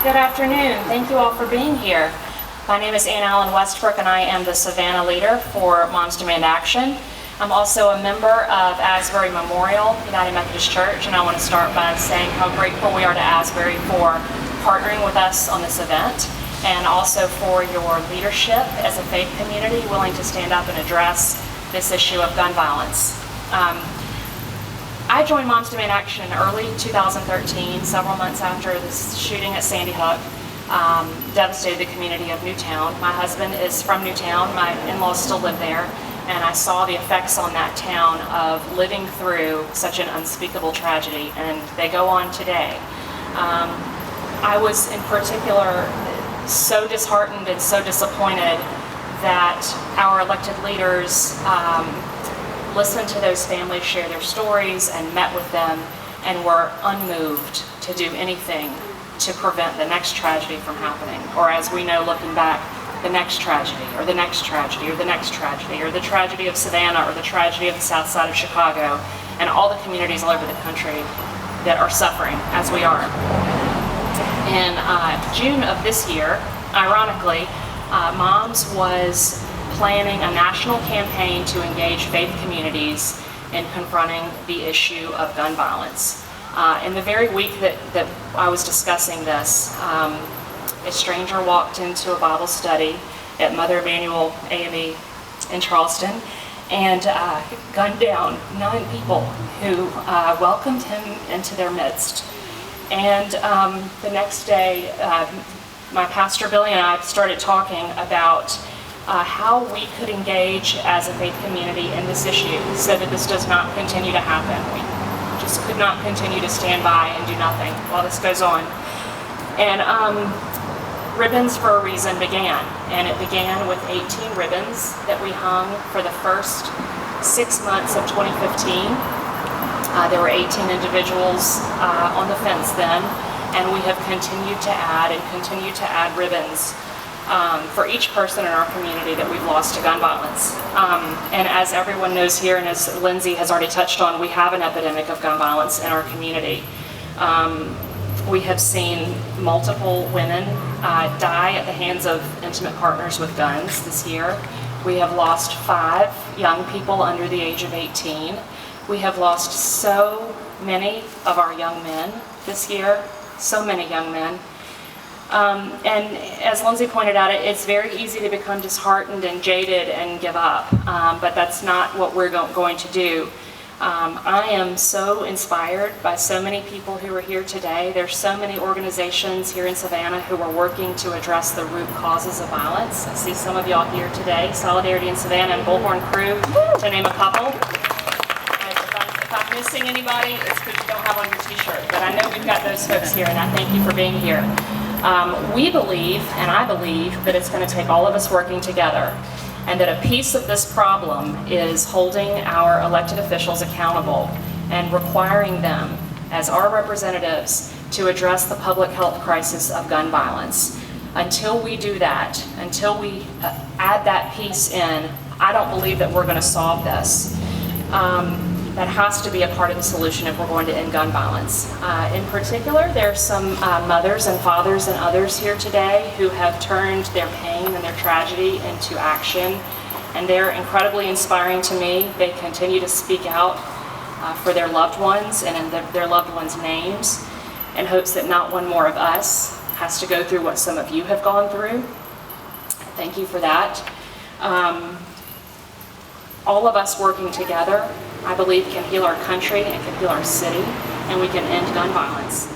Good afternoon. Thank you all for being here. My name is Ann Allen Westbrook, and I am the Savannah leader for Moms Demand Action. I'm also a member of Asbury Memorial United Methodist Church, and I want to start by saying how grateful we are to Asbury for partnering with us on this event, and also for your leadership as a faith community willing to stand up and address this issue of gun violence. I joined Moms Demand Action in early 2013, several months after the shooting at Sandy Hook devastated the community of Newtown. My husband is from Newtown, my in-laws still live there, and I saw the effects on that town of living through such an unspeakable tragedy, and they go on today. I was in particular so disheartened and so disappointed that our elected leaders listened to those families share their stories and met with them and were unmoved to do anything to prevent the next tragedy from happening. Or as we know looking back, the next tragedy, or the next tragedy, or the next tragedy, or the tragedy of Savannah, or the tragedy of the south side of Chicago, and all the communities all over the country that are suffering, as we are. In June of this year, ironically, Moms was planning a national campaign to engage faith communities in confronting the issue of gun violence. In the very week that I was discussing this, a stranger walked into a Bible study at Mother Emanuel AME in Charleston and gunned down 9 people who welcomed him into their midst. And the next day, my pastor Billy and I started talking about how we could engage as a faith community in this issue so that this does not continue to happen. We just could not continue to stand by and do nothing while this goes on. And Ribbons for a Reason began, and it began with 18 ribbons that we hung for the first 6 months of 2015. There were 18 individuals on the fence then, and we have continued to add and continue to add ribbons for each person in our community that we've lost to gun violence. And as everyone knows here, and as Lindsay has already touched on, we have an epidemic of gun violence in our community. We have seen multiple women die at the hands of intimate partners with guns this year. We have lost 5 young people under the age of 18. We have lost so many of our young men this year, so many young men. And as Lindsay pointed out, it's very easy to become disheartened and jaded and give up, but that's not what we're going to do. I am so inspired by so many people who are here today. There's so many organizations here in Savannah who are working to address the root causes of violence. I see some of y'all here today, Solidarity in Savannah and Bullhorn Crew, to name a couple. If I'm missing anybody, it's because you don't have on your t-shirt, but I know we've got those folks here, and I thank you for being here. We believe, and I believe, that it's going to take all of us working together, and that a piece of this problem is holding our elected officials accountable and requiring them, as our representatives, to address the public health crisis of gun violence. Until we do that, until we add that piece in, I don't believe that we're going to solve this. That has to be a part of the solution if we're going to end gun violence. In particular, there's some mothers and fathers and others here today who have turned their pain and their tragedy into action, and they're incredibly inspiring to me. They continue to speak out for their loved ones and in their loved ones' names in hopes that not one more of us has to go through what some of you have gone through. Thank you for that. All of us working together, I believe, can heal our country and can heal our city, and we can end gun violence.